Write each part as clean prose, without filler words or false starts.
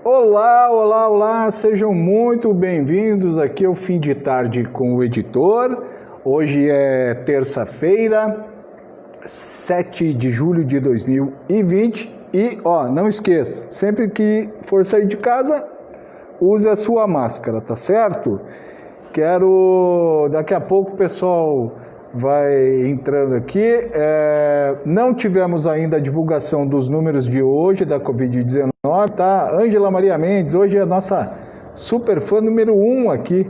Olá, olá, olá, sejam muito bem-vindos aqui ao Fim de Tarde com o Editor. Hoje é terça-feira, 7 de julho de 2020 e, não esqueça, sempre que for sair de casa, use a sua máscara, tá certo? Daqui a pouco o pessoal vai entrando aqui. Não tivemos ainda a divulgação dos números de hoje da Covid-19, tá? Ângela Maria Mendes, hoje é a nossa super fã número 1 aqui.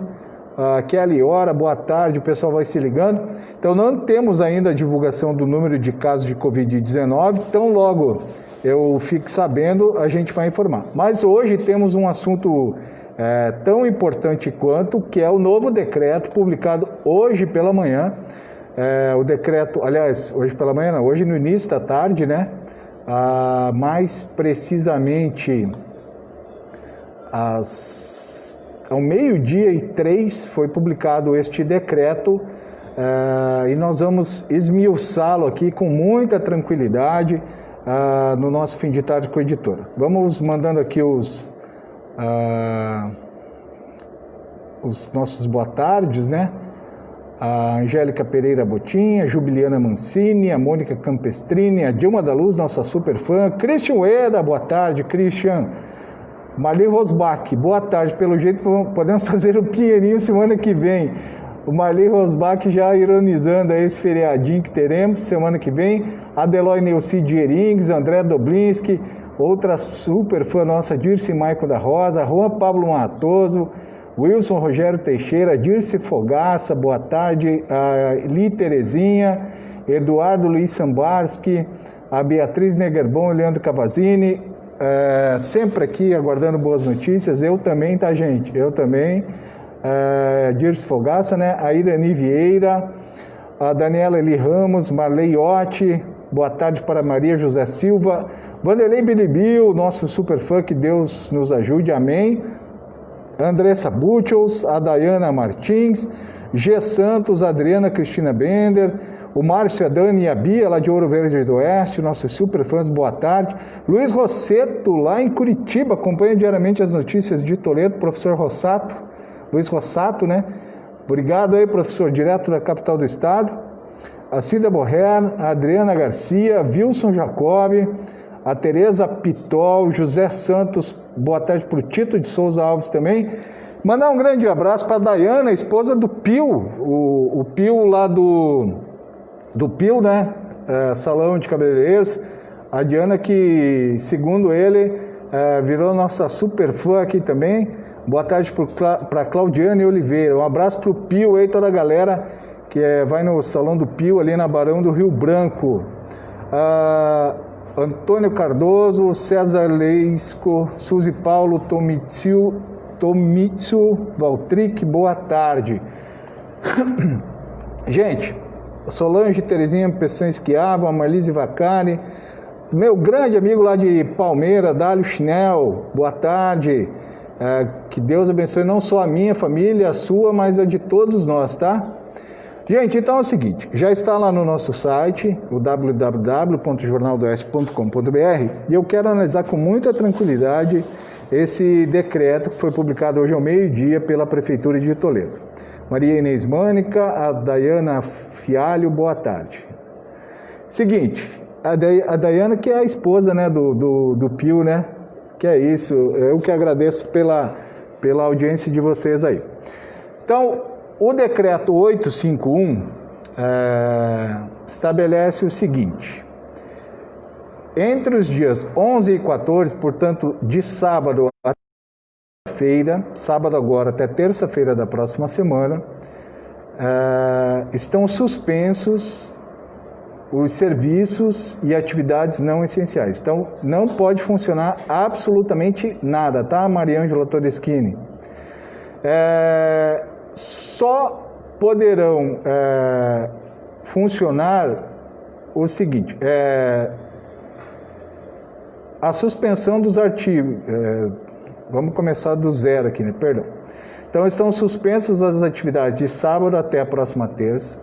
Kelly Ora, boa tarde, o pessoal vai se ligando. Então não temos ainda a divulgação do número de casos de Covid-19, tão logo eu fique sabendo, a gente vai informar. Mas hoje temos um assunto tão importante quanto, que é o novo decreto publicado hoje pela manhã. O decreto, aliás, hoje pela manhã não, hoje no início da tarde, né? Mais precisamente ao 12:03 foi publicado este decreto e nós vamos esmiuçá-lo aqui com muita tranquilidade no nosso Fim de Tarde com a Editora. Vamos mandando aqui os nossos boa tardes, né? A Angélica Pereira Botinha, a Jubiliana Mancini, a Mônica Campestrini, a Dilma da Luz, nossa super fã, Christian Ueda, boa tarde, Christian. Marli Rosbach, boa tarde, pelo jeito podemos fazer o Pinheirinho semana que vem. O Marli Rosbach já ironizando aí esse feriadinho que teremos semana que vem. Adeloy Neucid Erings, André Doblinski, outra super fã nossa, Dirce Maico da Rosa, Juan Pablo Matoso, Wilson Rogério Teixeira, Dirce Fogaça, boa tarde, a Li Terezinha, Eduardo Luiz Sambarski, a Beatriz Negerbon, o Leandro Cavazini, sempre aqui aguardando boas notícias, eu também, tá gente? Eu também, Dirce Fogaça, né? A Irani Vieira, a Daniela Eli Ramos, Marley Otti, boa tarde para Maria José Silva, Vanderlei Bilibil, nosso super fã, que Deus nos ajude, amém. Andressa Butchels, a Dayana Martins, G. Santos, a Adriana Cristina Bender, o Márcio, a Dani e a Bia, lá de Ouro Verde do Oeste, nossos super fãs, boa tarde. Luiz Rosseto, lá em Curitiba, acompanha diariamente as notícias de Toledo, professor Rossato, Luiz Rossato, né? Obrigado aí, professor, direto da capital do estado. A Cida Borrer, a Adriana Garcia, Wilson Jacobi, a Tereza Pitol, José Santos, boa tarde para o Tito de Souza Alves também. Mandar um grande abraço para a Dayana, esposa do Pio, o Pio lá do Pio, né? Salão de Cabeleireiros. A Diana que, segundo ele, virou nossa super fã aqui também. Boa tarde para Claudiane Oliveira. Um abraço para o Pio aí, toda a galera que vai no Salão do Pio ali na Barão do Rio Branco. Antônio Cardoso, César Leisco, Suzy Paulo, Tomitsu Valtric, boa tarde. Gente, Solange, Terezinha Pessan Esquiava, a Marlise Vacari, meu grande amigo lá de Palmeira, Dálio Chinel, boa tarde. Que Deus abençoe não só a minha família, a sua, mas a de todos nós, tá? Gente, então é o seguinte, já está lá no nosso site, o www.jornaldoeste.com.br, e eu quero analisar com muita tranquilidade esse decreto que foi publicado hoje ao meio-dia pela Prefeitura de Toledo. Maria Inês Mânica, a Dayana Fialho, boa tarde. Seguinte, a Dayana que é a esposa, né, do Pio, né, que é isso, eu que agradeço pela audiência de vocês aí. Então, o decreto 851 estabelece o seguinte: entre os dias 11 e 14, portanto, de sábado a terça-feira, sábado agora até terça-feira da próxima semana, estão suspensos os serviços e atividades não essenciais. Então, não pode funcionar absolutamente nada, tá, Mariângela Todeschini? Só poderão funcionar o seguinte, a suspensão dos artigos, vamos começar do zero aqui, né? Perdão. Então, estão suspensas as atividades de sábado até a próxima terça,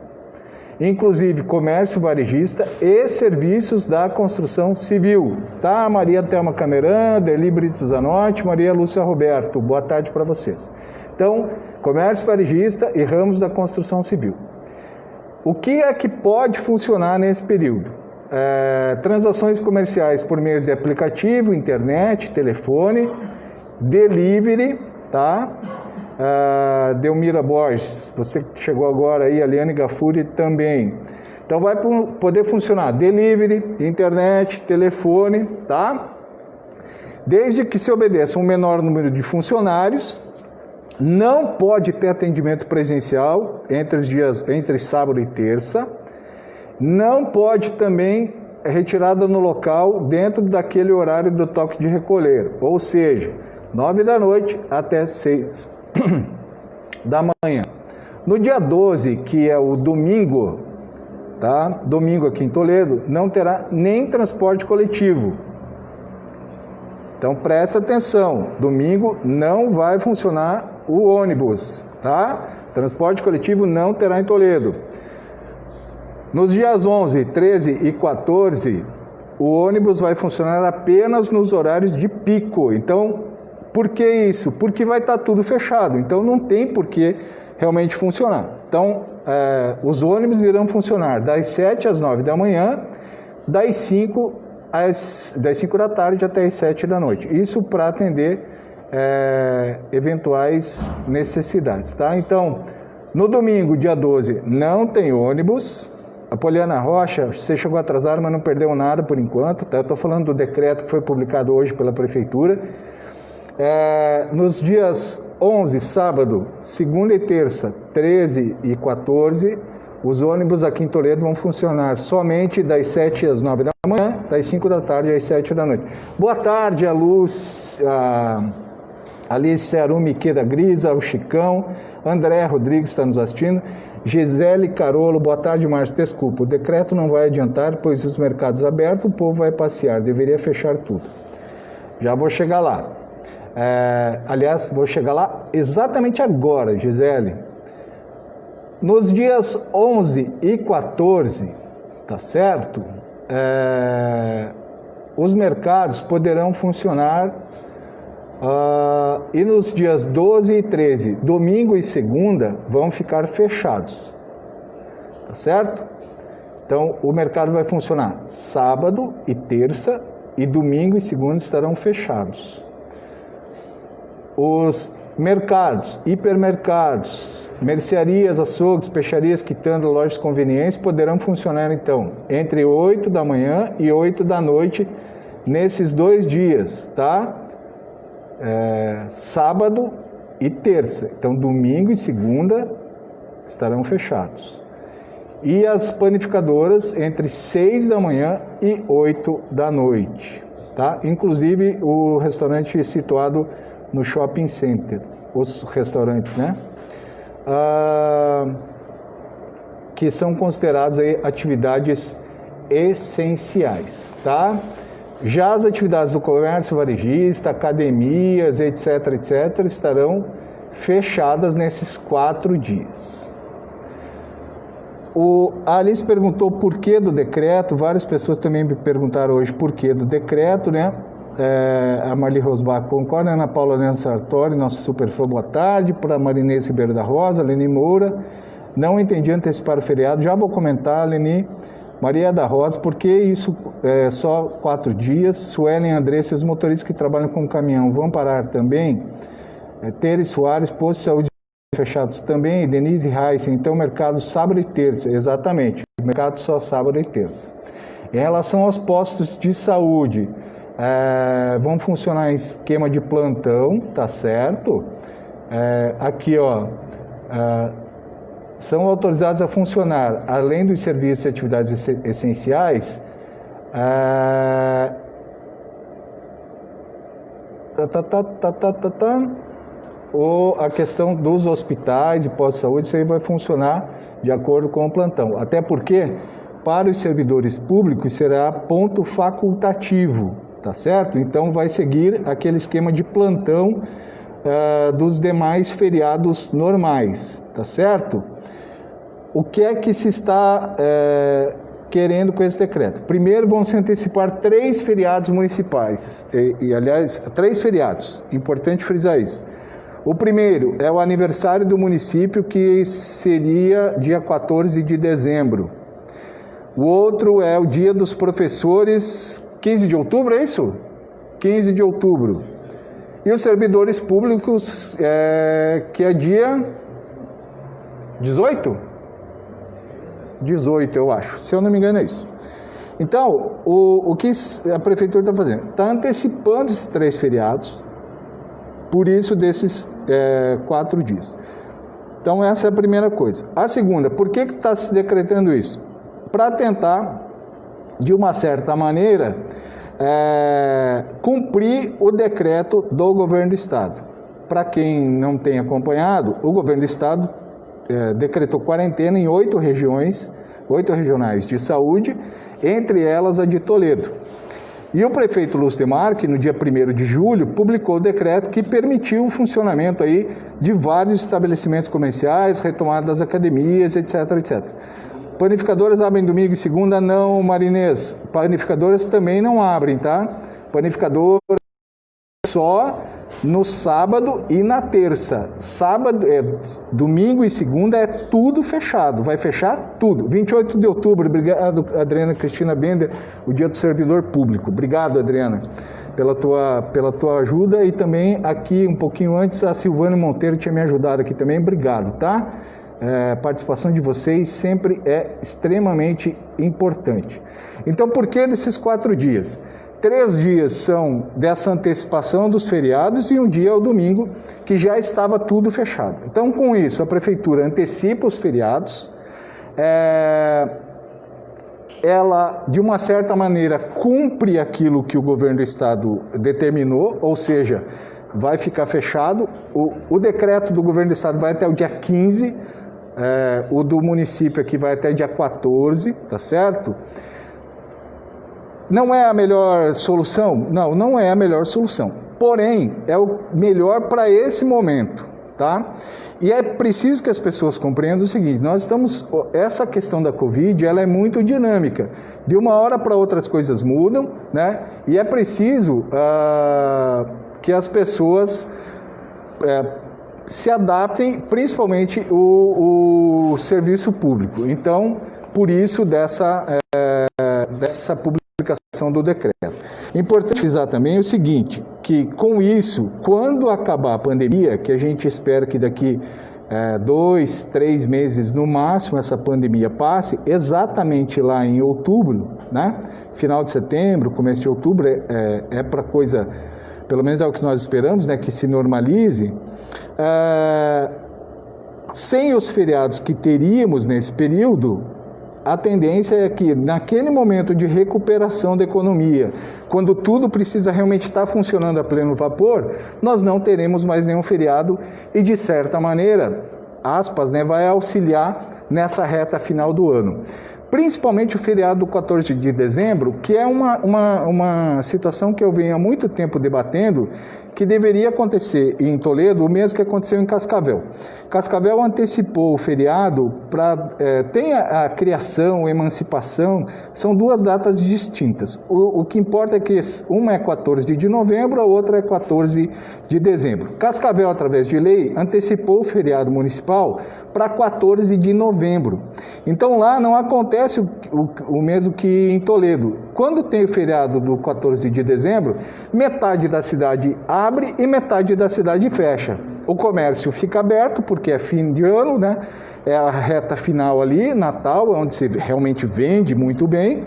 inclusive comércio varejista e serviços da construção civil. Tá? Maria Thelma Cameran, Deli Brito Zanotti, Maria Lúcia Roberto, boa tarde para vocês. Então, comércio varejista e ramos da construção civil. O que é que pode funcionar nesse período? Transações comerciais por meio de aplicativo, internet, telefone, delivery, tá? Delmira Borges, você que chegou agora aí, a Liane Gafuri também. Então vai poder funcionar delivery, internet, telefone, tá? Desde que se obedeça um menor número de funcionários, não pode ter atendimento presencial entre sábado e terça, não pode também retirada no local dentro daquele horário do toque de recolher, ou seja, 9 da noite até 6 da manhã. No dia 12, que é o domingo, tá? Domingo aqui em Toledo, não terá nem transporte coletivo. Então presta atenção, domingo não vai funcionar o ônibus, tá? Transporte coletivo não terá em Toledo. Nos dias 11, 13 e 14, o ônibus vai funcionar apenas nos horários de pico. Então, por que isso? Porque vai estar tudo fechado, então não tem por que realmente funcionar. Então, os ônibus irão funcionar das 7 às 9 da manhã, das 5 da tarde até as 7 da noite. Isso para atender eventuais necessidades, tá? Então, no domingo, dia 12, não tem ônibus. A Poliana Rocha, você chegou atrasado, mas não perdeu nada por enquanto, tá? Eu estou falando do decreto que foi publicado hoje pela Prefeitura. Nos dias 11, sábado, segunda e terça, 13 e 14, os ônibus aqui em Toledo vão funcionar somente das 7 às 9 da manhã, das 5 da tarde às 7 da noite. Boa tarde, a Luz, a Alice Arumi Queda Grisa, o Chicão, André Rodrigues está nos assistindo, Gisele Carolo, boa tarde, Márcio, desculpa, o decreto não vai adiantar, pois os mercados abertos, o povo vai passear, deveria fechar tudo. Já vou chegar lá. Aliás, vou chegar lá exatamente agora, Gisele. Nos dias 11 e 14, tá certo? Os mercados poderão funcionar e nos dias 12 e 13, domingo e segunda, vão ficar fechados, tá certo? Então, o mercado vai funcionar sábado e terça, e domingo e segunda estarão fechados. Os mercados, hipermercados, mercearias, açougues, peixarias, quitandas, lojas de conveniência poderão funcionar, então, entre 8 da manhã e 8 da noite, nesses 2 dias, tá? Sábado e terça. Então, domingo e segunda estarão fechados. E as panificadoras entre 6 da manhã e 8 da noite, tá? Inclusive o restaurante situado no shopping center, os restaurantes, né? Que são considerados aí atividades essenciais, tá? Já as atividades do comércio varejista, academias, etc., etc., estarão fechadas nesses 4 dias. A Alice perguntou por que do decreto, várias pessoas também me perguntaram hoje por que do decreto, né? A Marli Rosbach concorda, Ana Paula Helena Sartori, nossa super fã, boa tarde, para a Marinês Ribeiro da Rosa, Leni Moura, não entendi antecipar o feriado, já vou comentar, Leni. Maria da Rosa, por que isso é só 4 dias? Suelen Andressa, os motoristas que trabalham com caminhão vão parar também? Tere Soares, posto de saúde fechados também. Denise Reis, então mercado sábado e terça, exatamente, mercado só sábado e terça. Em relação aos postos de saúde, vão funcionar em esquema de plantão, tá certo? Aqui, ó, são autorizados a funcionar, além dos serviços e atividades essenciais, a questão dos hospitais e pós-saúde, isso aí vai funcionar de acordo com o plantão. Até porque, para os servidores públicos, será ponto facultativo, tá certo? Então, vai seguir aquele esquema de plantão dos demais feriados normais, tá certo? o que é que se está querendo com esse decreto? Primeiro, vão se antecipar 3 feriados municipais, aliás, 3 feriados, importante frisar isso. O primeiro é o aniversário do município, que seria dia 14 de dezembro. O outro é o dia dos professores, 15 de outubro, é isso? 15 de outubro. E os servidores públicos, que é dia 18? 18, eu acho. Se eu não me engano, é isso. Então, o que a prefeitura está fazendo? Está antecipando esses 3 feriados, por isso desses 4 dias. Então, essa é a primeira coisa. A segunda, por que está se decretando isso? Para tentar, de uma certa maneira, cumprir o decreto do governo do estado. Para quem não tem acompanhado, o governo do estado decretou quarentena em 8 regiões, 8 regionais de saúde, entre elas a de Toledo. E o prefeito Lúcio Demarque, no dia 1º de julho, publicou o decreto que permitiu o funcionamento aí de vários estabelecimentos comerciais, retomada das academias, etc, etc. Panificadoras abrem domingo e segunda? Não, Marinês. Panificadoras também não abrem, tá? Panificador só no sábado e na terça. Sábado, domingo e segunda é tudo fechado, vai fechar tudo. 28 de outubro, obrigado, Adriana Cristina Bender, o dia do servidor público. Obrigado, Adriana, pela tua ajuda, e também aqui, um pouquinho antes, a Silvana Monteiro tinha me ajudado aqui também, obrigado, tá? A participação de vocês sempre é extremamente importante. Então, por que desses 4 dias? 3 dias são dessa antecipação dos feriados e um dia é o domingo, que já estava tudo fechado. Então, com isso, a prefeitura antecipa os feriados, ela, de uma certa maneira, cumpre aquilo que o governo do estado determinou, ou seja, vai ficar fechado. O decreto do governo do estado vai até o dia 15, o do município aqui vai até dia 14, tá certo? Não é a melhor solução? Não, não é a melhor solução. Porém, é o melhor para esse momento, tá? E é preciso que as pessoas compreendam o seguinte: essa questão da Covid, ela é muito dinâmica. De uma hora para outra as coisas mudam, né? E é preciso que as pessoas se adaptem, principalmente o serviço público. Então, por isso dessa publicação do decreto. Importante frisar também o seguinte, que com isso, quando acabar a pandemia, que a gente espera que daqui 2, 3 meses no máximo essa pandemia passe, exatamente lá em outubro, né? Final de setembro, começo de outubro, é para coisa, pelo menos é o que nós esperamos, né, que se normalize. Sem os feriados que teríamos nesse período, a tendência é que naquele momento de recuperação da economia, quando tudo precisa realmente estar funcionando a pleno vapor, nós não teremos mais nenhum feriado e, de certa maneira, aspas, né, vai auxiliar nessa reta final do ano. Principalmente o feriado do 14 de dezembro, que é uma situação que eu venho há muito tempo debatendo, que deveria acontecer em Toledo, o mesmo que aconteceu em Cascavel. Cascavel antecipou o feriado tem a criação, a emancipação, são 2 datas distintas. O que importa é que uma é 14 de novembro, a outra é 14 de dezembro. Cascavel, através de lei, antecipou o feriado municipal para 14 de novembro. Então lá não acontece o mesmo que em Toledo. Quando tem o feriado do 14 de dezembro, metade da cidade abre e metade da cidade fecha. O comércio fica aberto porque é fim de ano, né? É a reta final ali, Natal, onde se realmente vende muito bem.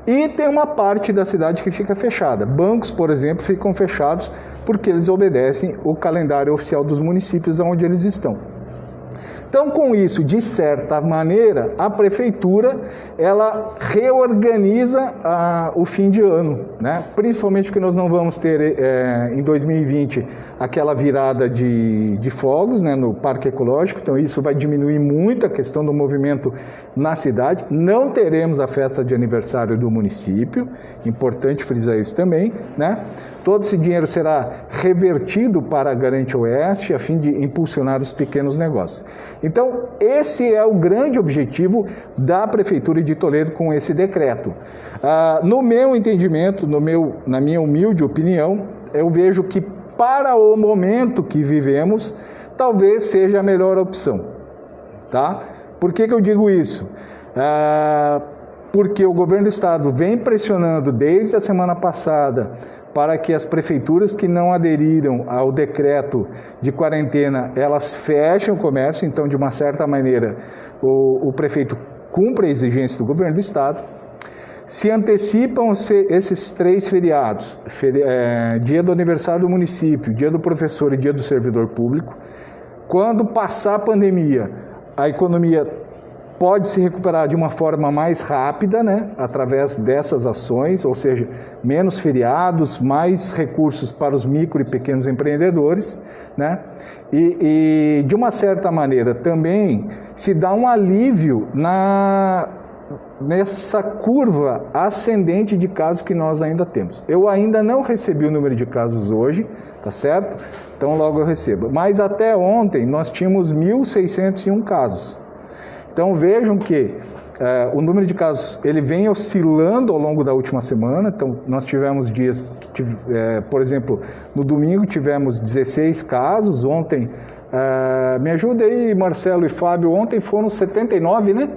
E tem uma parte da cidade que fica fechada. Bancos, por exemplo, ficam fechados porque eles obedecem o calendário oficial dos municípios onde eles estão. Então, com isso, de certa maneira, a prefeitura, ela reorganiza o fim de ano, né? Principalmente porque nós não vamos ter, em 2020, aquela virada de fogos, né, no Parque Ecológico, então isso vai diminuir muito a questão do movimento na cidade. Não teremos a festa de aniversário do município, importante frisar isso também, né? Todo esse dinheiro será revertido para a Garante Oeste, a fim de impulsionar os pequenos negócios. Então, esse é o grande objetivo da Prefeitura de Toledo com esse decreto. No meu entendimento, na minha humilde opinião, eu vejo que para o momento que vivemos, talvez seja a melhor opção. Tá? Por que eu digo isso? Porque o governo do estado vem pressionando desde a semana passada para que as prefeituras que não aderiram ao decreto de quarentena, elas fechem o comércio. Então, de uma certa maneira, o prefeito cumpre a exigência do governo do estado. Se antecipam esses 3 feriados, dia do aniversário do município, dia do professor e dia do servidor público. Quando passar a pandemia, a economia pode se recuperar de uma forma mais rápida, né, através dessas ações, ou seja, menos feriados, mais recursos para os micro e pequenos empreendedores, né, e de uma certa maneira também se dá um alívio nessa curva ascendente de casos que nós ainda temos. Eu ainda não recebi o número de casos hoje, tá certo? Então logo eu recebo. Mas até ontem nós tínhamos 1.601 casos. Então vejam que o número de casos ele vem oscilando ao longo da última semana. Então nós tivemos dias, por exemplo, no domingo tivemos 16 casos, ontem, me ajuda aí Marcelo e Fábio, ontem foram 79, né?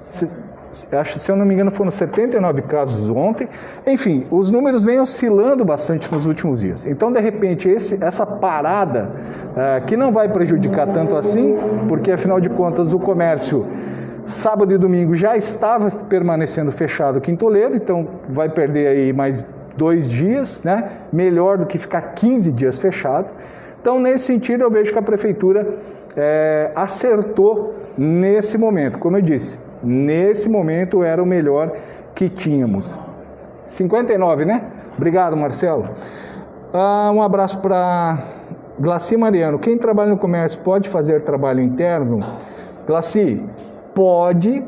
Se eu não me engano foram 79 casos ontem. Enfim, os números vêm oscilando bastante nos últimos dias. Então, de repente, essa parada, que não vai prejudicar tanto assim, porque afinal de contas o comércio sábado e domingo já estava permanecendo fechado aqui em Toledo, então vai perder aí mais 2 dias, né? Melhor do que ficar 15 dias fechado. Então, nesse sentido, eu vejo que a prefeitura acertou nesse momento. Como eu disse, nesse momento era o melhor que tínhamos. 59, né? Obrigado, Marcelo. Um abraço para Glaci Mariano. Quem trabalha no comércio pode fazer trabalho interno? Glaci, pode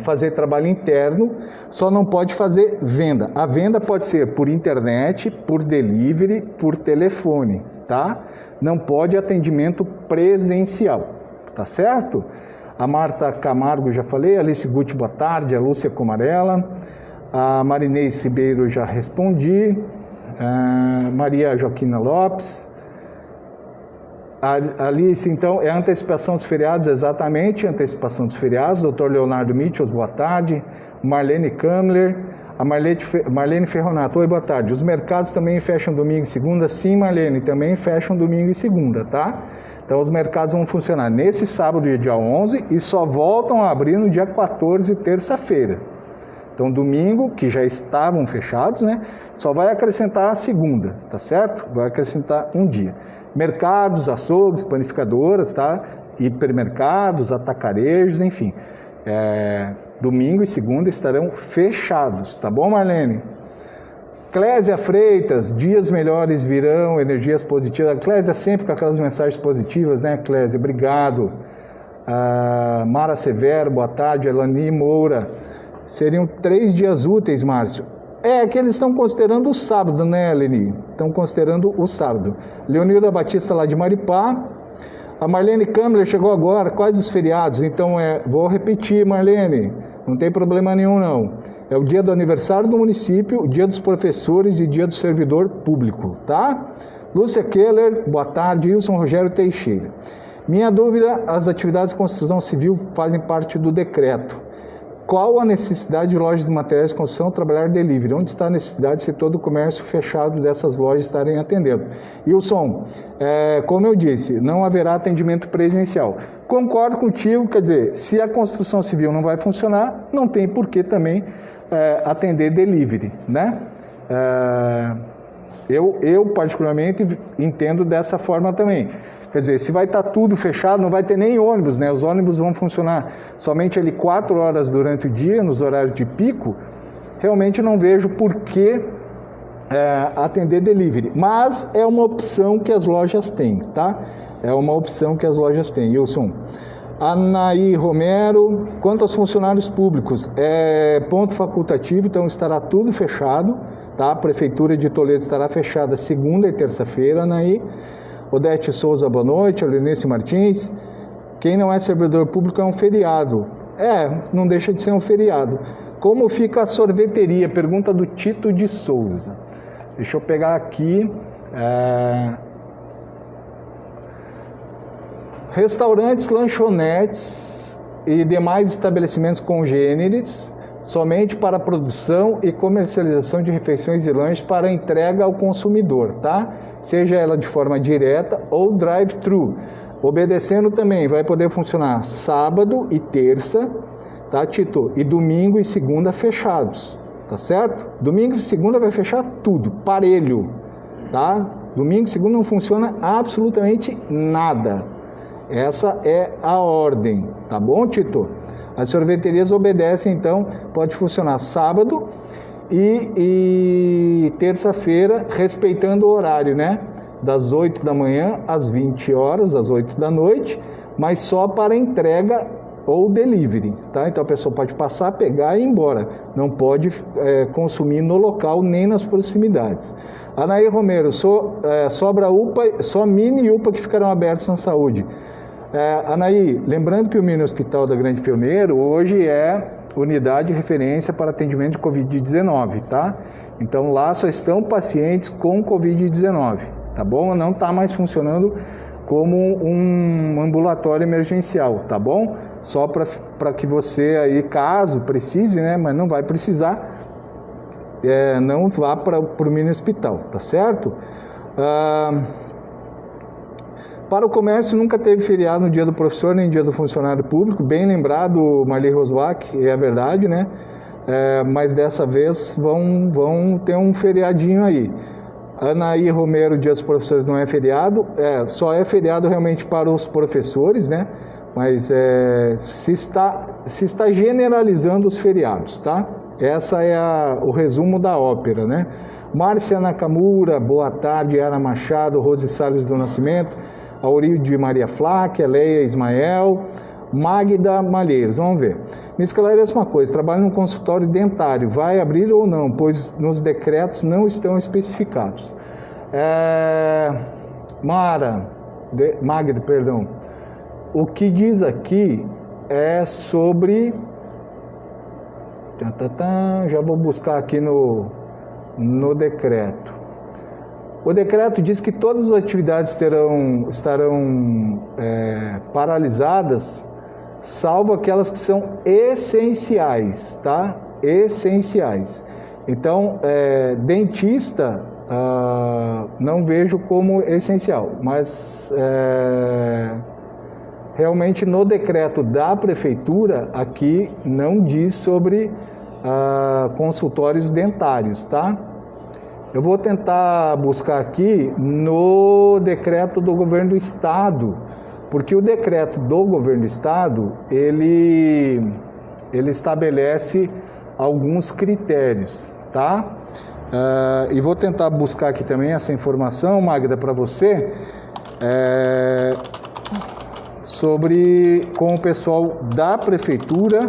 fazer trabalho interno, só não pode fazer venda. A venda pode ser por internet, por delivery, por telefone, tá? Não pode atendimento presencial, tá certo? A Marta Camargo já falei, a Alice Guti, boa tarde, a Lúcia Comarela, a Marinês Ribeiro já respondi, Maria Joaquina Lopes, a Alice, então, é a antecipação dos feriados, exatamente, antecipação dos feriados, Dr. Leonardo Mitchell, boa tarde, Marlene Kamler, a Marlene Ferronato, oi, boa tarde, os mercados também fecham domingo e segunda? Sim, Marlene, também fecham domingo e segunda, tá? Então, os mercados vão funcionar nesse sábado, dia 11, e só voltam a abrir no dia 14, terça-feira. Então, domingo, que já estavam fechados, né? Só vai acrescentar a segunda, tá certo? Vai acrescentar um dia. Mercados, açougues, panificadoras, tá? Hipermercados, atacarejos, enfim. Domingo e segunda estarão fechados, tá bom, Marlene? Clésia Freitas, dias melhores virão, energias positivas. A Clésia sempre com aquelas mensagens positivas, né, Clésia? Obrigado. Mara Severo, boa tarde. Elani Moura. Seriam 3 dias úteis, Márcio. Que eles estão considerando o sábado, né, Eleni? Estão considerando o sábado. Leonilda Batista, lá de Maripá. A Marlene Kamler chegou agora. Quais os feriados? Então, vou repetir, Marlene. Não tem problema nenhum, não. É o dia do aniversário do município, o dia dos professores e dia do servidor público, tá? Lúcia Keller, boa tarde. Wilson Rogério Teixeira. Minha dúvida, as atividades de construção civil fazem parte do decreto. Qual a necessidade de lojas de materiais de construção trabalhar delivery? Onde está a necessidade se todo o comércio fechado dessas lojas estarem atendendo? Wilson, como eu disse, não haverá atendimento presencial. Concordo contigo, quer dizer, se a construção civil não vai funcionar, não tem por que também atender delivery, né? Eu particularmente entendo dessa forma também. Quer dizer, se vai estar tudo fechado, não vai ter nem ônibus, né? Os ônibus vão funcionar somente ali 4 horas durante o dia, nos horários de pico. Realmente não vejo por que atender delivery. Mas é uma opção que as lojas têm, tá? É uma opção que as lojas têm. Wilson. Anaí Romero, quanto aos funcionários públicos, ponto facultativo, então estará tudo fechado, tá? A Prefeitura de Toledo estará fechada segunda e terça-feira, Anaí. Odete Souza, boa noite. Eunice Martins. Quem não é servidor público é um feriado. Não deixa de ser um feriado. Como fica a sorveteria? Pergunta do Tito de Souza. Deixa eu pegar aqui. Restaurantes, lanchonetes e demais estabelecimentos congêneres, somente para produção e comercialização de refeições e lanches para entrega ao consumidor, tá? Seja ela de forma direta ou drive-thru. Obedecendo também, vai poder funcionar sábado e terça, tá, Tito? E domingo e segunda fechados, tá certo? Domingo e segunda vai fechar tudo, parelho, tá? Domingo e segunda não funciona absolutamente nada. Essa é a ordem, tá bom, Tito? As sorveterias obedecem, então, pode funcionar sábado e terça-feira, respeitando o horário, né? Das 8 da manhã às 20 horas, às 8 da noite, mas só para entrega ou delivery, tá? Então a pessoa pode passar, pegar e ir embora. Não pode consumir no local nem nas proximidades. Anaí Romero, sobra UPA, só mini e UPA que ficarão abertos na saúde. Anaí, lembrando que o Mini Hospital da Grande Pioneiro hoje é unidade de referência para atendimento de Covid-19, tá? Então lá só estão pacientes com Covid-19, tá bom? Não está mais funcionando como um ambulatório emergencial, tá bom? Só para que você aí, caso precise, né? Mas não vai precisar, não vá para o Mini Hospital, tá certo? Para o comércio nunca teve feriado no dia do professor nem dia do funcionário público, bem lembrado, Marli Rosbach, é verdade, né? Mas dessa vez vão ter um feriadinho aí. Anaí Romero, dia dos professores não é feriado, só é feriado realmente para os professores, né? Mas se está generalizando os feriados, tá? Essa é o resumo da ópera, né? Márcia Nakamura, boa tarde. Ana Machado, Rose Salles do Nascimento, Aurílio Maria Flaque, Leia Ismael, Magda Malheiros. Vamos ver. Me esclarece uma coisa, trabalho num consultório dentário, vai abrir ou não? Pois nos decretos não estão especificados. Magda, perdão. O que diz aqui é sobre... Já vou buscar aqui no decreto. O decreto diz que todas as atividades estarão paralisadas, salvo aquelas que são essenciais, tá? Essenciais. Então, dentista, não vejo como essencial, mas realmente no decreto da prefeitura, aqui não diz sobre consultórios dentários, tá? Eu vou tentar buscar aqui no decreto do governo do estado, porque o decreto do governo do estado, ele estabelece alguns critérios, tá? E vou tentar buscar aqui também essa informação, Magda, para você, com o pessoal da prefeitura.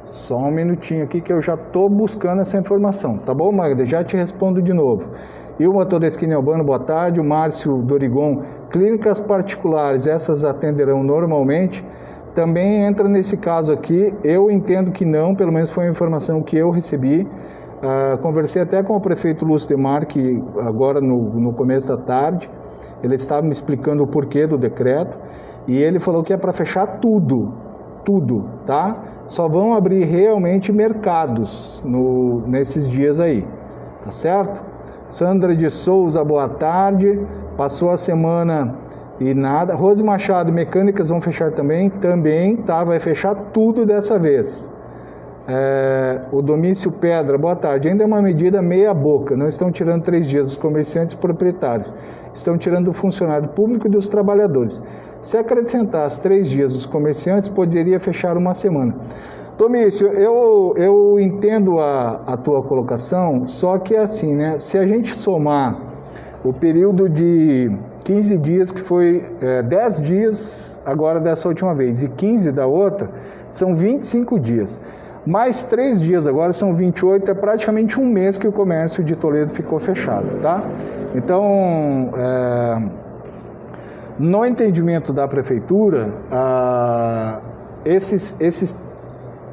Só um minutinho aqui que eu já estou buscando essa informação, tá bom, Magda? Já te respondo de novo. Ilma Todeschini Albano, boa tarde. O Márcio Dorigon, clínicas particulares, essas atenderão normalmente? Também entra nesse caso aqui, eu entendo que não, pelo menos foi a informação que eu recebi. Conversei até com o prefeito Lúcio Demar, que agora no começo da tarde, ele estava me explicando o porquê do decreto, e ele falou que é para fechar tudo, tá? Só vão abrir realmente mercados nesses dias aí, tá certo? Sandra de Souza, boa tarde. Passou a semana e nada. Rose Machado, mecânicas vão fechar também? Também, tá? Vai fechar tudo dessa vez. O Domício Pedra, boa tarde. Ainda é uma medida meia boca. Não estão tirando 3 dias dos comerciantes proprietários. Estão tirando do funcionário público e dos trabalhadores. Se acrescentasse 3 dias dos comerciantes, poderia fechar uma semana. Domício, eu entendo a tua colocação, só que é assim, né? Se a gente somar o período de 15 dias, que foi 10 dias agora dessa última vez, e 15 da outra, são 25 dias. Mais 3 dias agora, são 28, é praticamente um mês que o comércio de Toledo ficou fechado, tá? Então, no entendimento da prefeitura, esses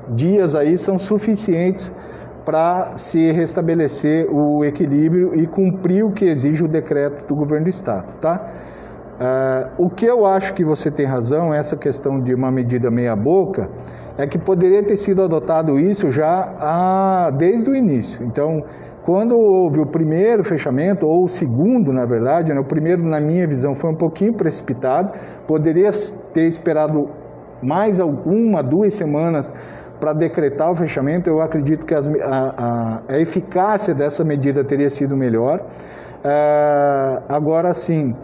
dias aí são suficientes para se restabelecer o equilíbrio e cumprir o que exige o decreto do governo do estado, tá? O que eu acho que você tem razão, essa questão de uma medida meia boca, é que poderia ter sido adotado isso já desde o início. Então, quando houve o primeiro fechamento, ou o segundo, na verdade, né, o primeiro, na minha visão, foi um pouquinho precipitado, poderia ter esperado mais 1, 2 semanas para decretar o fechamento. Eu acredito que a eficácia dessa medida teria sido melhor. Agora sim,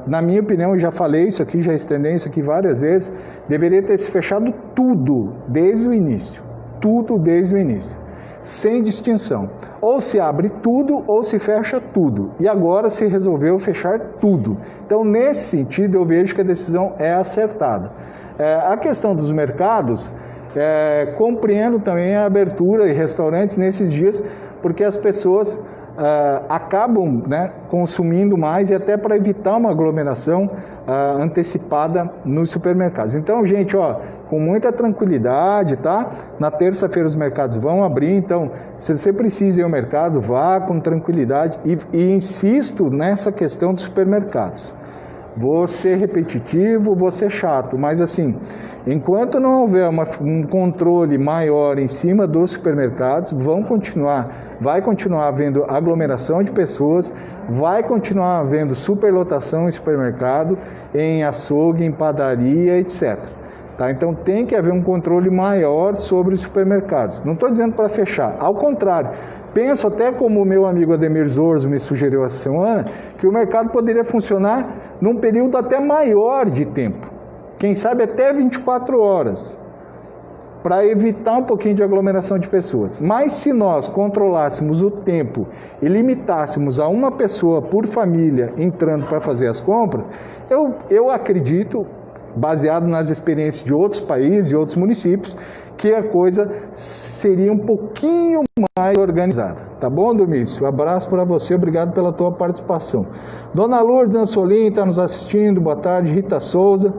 na minha opinião, eu já falei isso aqui, já estendei isso aqui várias vezes, deveria ter se fechado tudo desde o início, sem distinção. Ou se abre tudo ou se fecha tudo. E agora se resolveu fechar tudo. Então, nesse sentido, eu vejo que a decisão é acertada. A questão dos mercados, compreendo também a abertura de restaurantes nesses dias, porque as pessoas acabam, né, consumindo mais, e até para evitar uma aglomeração antecipada nos supermercados. Então, gente, com muita tranquilidade, tá? Na terça-feira os mercados vão abrir, então se você precisa ir ao mercado, vá com tranquilidade, e insisto nessa questão dos supermercados. Vou ser repetitivo, vou ser chato, mas assim, enquanto não houver um controle maior em cima dos supermercados, vai continuar havendo aglomeração de pessoas, vai continuar havendo superlotação em supermercado, em açougue, em padaria, etc. Tá? Então tem que haver um controle maior sobre os supermercados. Não estou dizendo para fechar, ao contrário. Penso até como o meu amigo Ademir Zorzo me sugeriu essa semana, que o mercado poderia funcionar num período até maior de tempo. Quem sabe até 24 horas, para evitar um pouquinho de aglomeração de pessoas. Mas se nós controlássemos o tempo e limitássemos a uma pessoa por família entrando para fazer as compras, eu acredito, baseado nas experiências de outros países e outros municípios, que a coisa seria um pouquinho mais organizada. Tá bom, Domício? Um abraço para você, obrigado pela tua participação. Dona Lourdes Ansolim está nos assistindo, boa tarde. Rita Souza.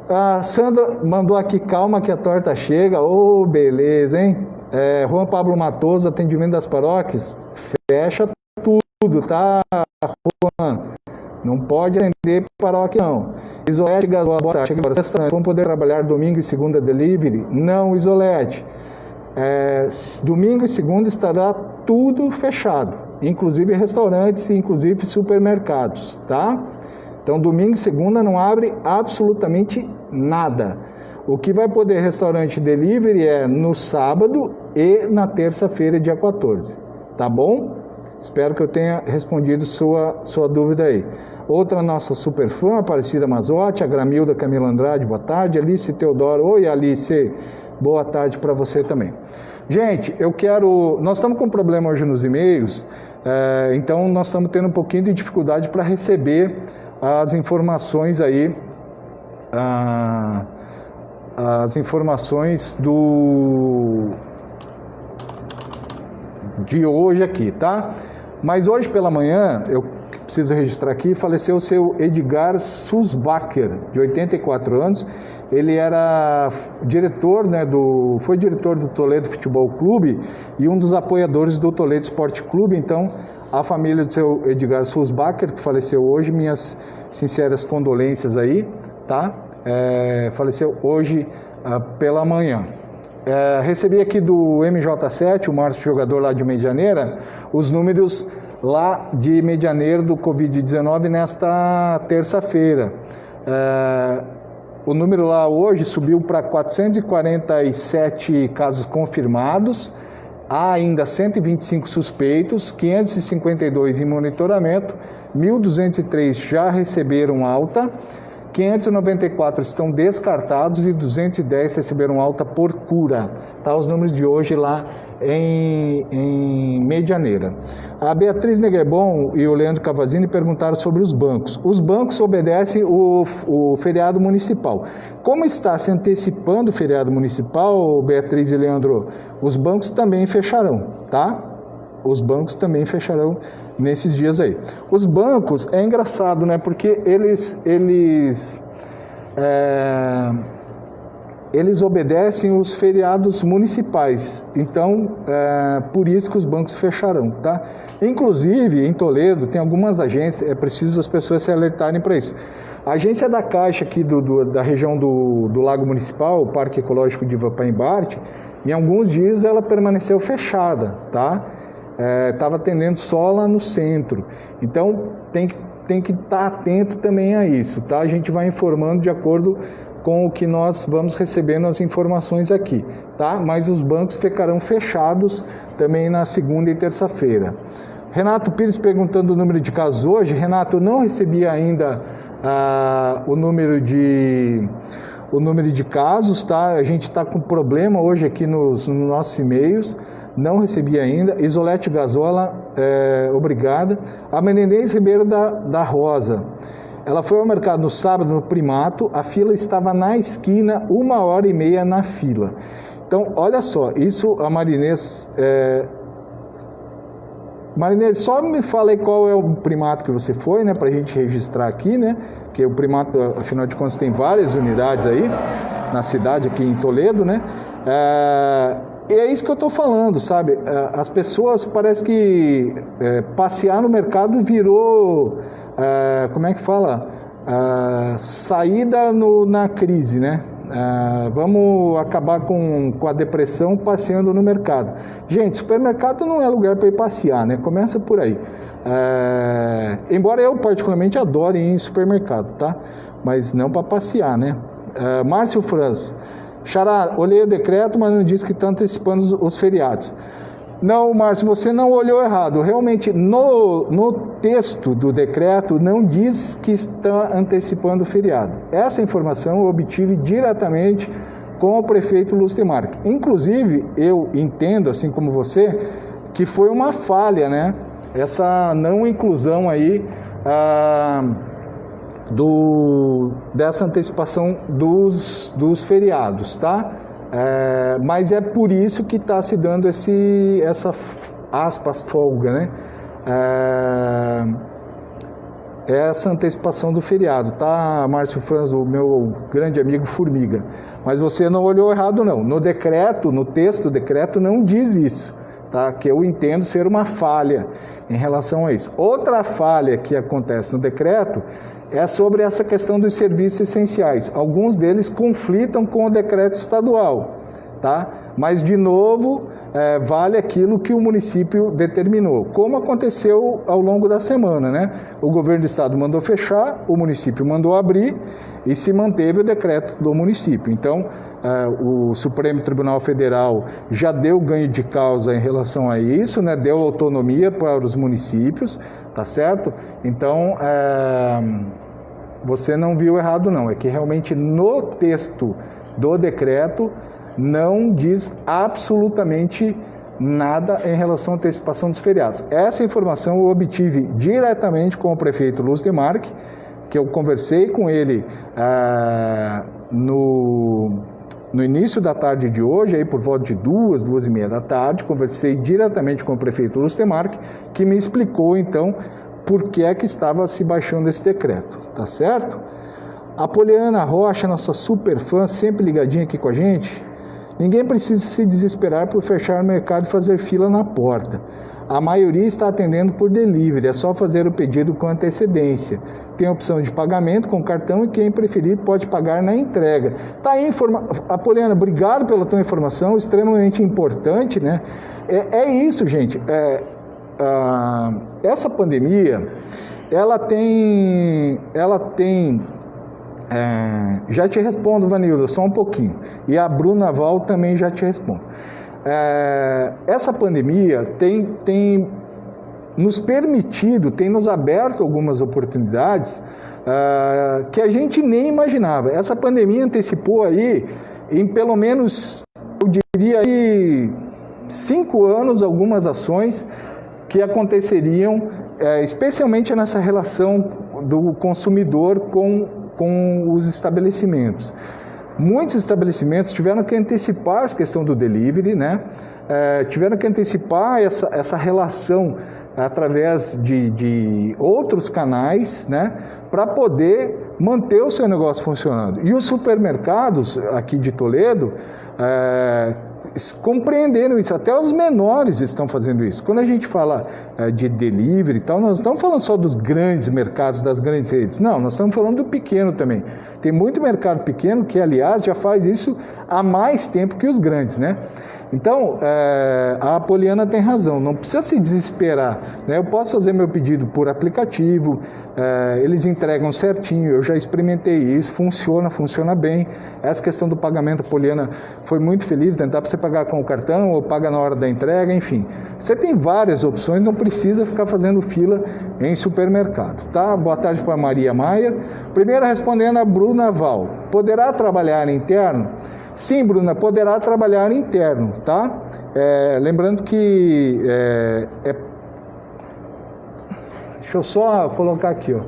A Sandra mandou aqui, calma que a torta chega. Ô, beleza, hein? Juan Pablo Matoso, atendimento das paróquias, fecha tudo, tá, Juan? Não pode atender paróquia, não. Isolete Gasol, boa tarde. Vamos poder trabalhar domingo e segunda delivery? Não, Isolete. Domingo e segunda estará tudo fechado, inclusive restaurantes e inclusive supermercados, tá? Então, domingo e segunda não abre absolutamente nada. O que vai poder restaurante delivery é no sábado e na terça-feira, dia 14. Tá bom? Espero que eu tenha respondido sua dúvida aí. Outra nossa super fã, Aparecida Mazotti, a Gramilda Camila Andrade, boa tarde. Alice Teodoro, oi Alice, boa tarde para você também. Gente, nós estamos com um problema hoje nos e-mails, então nós estamos tendo um pouquinho de dificuldade para receber as informações aí, as informações de hoje aqui, tá? Mas hoje pela manhã, eu preciso registrar aqui, faleceu o seu Edgar Susbacher, de 84 anos. Ele era diretor, né, foi diretor do Toledo Futebol Clube e um dos apoiadores do Toledo Esporte Clube. Então, a família do seu Edgar Susbacher, que faleceu hoje, minhas sinceras condolências aí, tá? Faleceu hoje pela manhã. Recebi aqui do MJ7, o Márcio, jogador lá de Medianeira, os números lá de Medianeira do Covid-19 nesta terça-feira. O número lá hoje subiu para 447 casos confirmados, há ainda 125 suspeitos, 552 em monitoramento, 1.203 já receberam alta, 594 estão descartados e 210 receberam alta por cura. Tá, os números de hoje lá em Medianeira. A Beatriz Neguebon e o Leandro Cavazini perguntaram sobre os bancos. Os bancos obedecem o feriado municipal. Como está se antecipando o feriado municipal, Beatriz e Leandro, os bancos também fecharão, tá? Os bancos também fecharão nesses dias aí. Os bancos, é engraçado, né? Porque eles obedecem os feriados municipais, então por isso que os bancos fecharão, tá? Inclusive em Toledo tem algumas agências, é preciso as pessoas se alertarem para isso. A agência da Caixa aqui da região do Lago Municipal, o Parque Ecológico de Ivapaim-Barte, em alguns dias ela permaneceu fechada, tá? Estava atendendo só lá no centro, então tem que estar atento também a isso, tá? A gente vai informando de acordo com o que nós vamos recebendo as informações aqui, tá? Mas os bancos ficarão fechados também na segunda e terça-feira. Renato Pires perguntando o número de casos hoje. Renato, eu não recebi ainda o número de casos, tá? A gente está com problema hoje aqui nos nossos e-mails, não recebi ainda. Isolete Gazola, obrigada. A Menendez Ribeiro da Rosa. Ela foi ao mercado no sábado, no Primato, a fila estava na esquina, 1h30 na fila. Então, olha só, isso a Marinês... Marinês, só me fala aí qual é o Primato que você foi, né, para a gente registrar aqui, né, que o Primato, afinal de contas, tem várias unidades aí na cidade, aqui em Toledo, né, e é isso que eu estou falando, sabe, as pessoas, parece que passear no mercado virou... como é que fala? Saída na crise, né? Vamos acabar com a depressão passeando no mercado. Gente, supermercado não é lugar para ir passear, né? Começa por aí. Embora eu particularmente adore ir em supermercado, tá? Mas não para passear, né? Márcio Franz. Xará, olhei o decreto, mas não disse que está antecipando os feriados. Não, Márcio, você não olhou errado. Realmente, no texto do decreto, não diz que está antecipando o feriado. Essa informação eu obtive diretamente com o prefeito Lúcio Demarque. Inclusive, eu entendo, assim como você, que foi uma falha, né? Essa não inclusão aí dessa antecipação dos feriados, tá? Mas é por isso que está se dando essa aspas folga, né? Essa antecipação do feriado, tá, Márcio Franz, o meu grande amigo Formiga? Mas você não olhou errado, não. No decreto, no texto do decreto, não diz isso, tá? Que eu entendo ser uma falha em relação a isso. Outra falha que acontece no decreto é sobre essa questão dos serviços essenciais. Alguns deles conflitam com o decreto estadual, tá? Mas, de novo, vale aquilo que o município determinou, como aconteceu ao longo da semana, né? O governo do estado mandou fechar, o município mandou abrir e se manteve o decreto do município. Então, o Supremo Tribunal Federal já deu ganho de causa em relação a isso, né? Deu autonomia para os municípios, tá certo? Então, você não viu errado, não. É que realmente no texto do decreto não diz absolutamente nada em relação à antecipação dos feriados. Essa informação eu obtive diretamente com o prefeito Lúcio Demarque, que eu conversei com ele no início da tarde de hoje, aí por volta de 2h30 da tarde, conversei diretamente com o prefeito Lúcio Demarque, que me explicou, então, por que é que estava se baixando esse decreto, tá certo? A Poliana Rocha, nossa super fã, sempre ligadinha aqui com a gente. Ninguém precisa se desesperar por fechar o mercado e fazer fila na porta. A maioria está atendendo por delivery, é só fazer o pedido com antecedência. Tem opção de pagamento com cartão e quem preferir pode pagar na entrega. Tá aí, Apoliana, obrigado pela tua informação, extremamente importante, né? É isso, gente. Essa pandemia, ela tem já te respondo, Vanildo, só um pouquinho. E a Bruna Val também já te responde. Essa pandemia tem nos permitido, tem nos aberto algumas oportunidades que a gente nem imaginava. Essa pandemia antecipou aí, em pelo menos, eu diria aí, 5 anos algumas ações que aconteceriam, especialmente nessa relação do consumidor com os estabelecimentos. Muitos estabelecimentos tiveram que antecipar essa questão do delivery, né? Tiveram que antecipar essa relação através de outros canais, né? Para poder manter o seu negócio funcionando. E os supermercados aqui de Toledo compreenderam isso, até os menores estão fazendo isso. Quando a gente fala de delivery e tal, nós não estamos falando só dos grandes mercados, das grandes redes, não, nós estamos falando do pequeno também. Tem muito mercado pequeno que, aliás, já faz isso há mais tempo que os grandes, né? Então, a Poliana tem razão, não precisa se desesperar, né? Eu posso fazer meu pedido por aplicativo, eles entregam certinho, eu já experimentei isso, funciona bem. Essa questão do pagamento, a Poliana foi muito feliz, né? Dá para você pagar com o cartão ou paga na hora da entrega, enfim. Você tem várias opções, não precisa ficar fazendo fila em supermercado, tá? Boa tarde para a Maria Maier. Primeiro respondendo a Bruna Val, poderá trabalhar interno? Sim, Bruna, poderá trabalhar interno, tá? Lembrando que... deixa eu só colocar aqui, ó.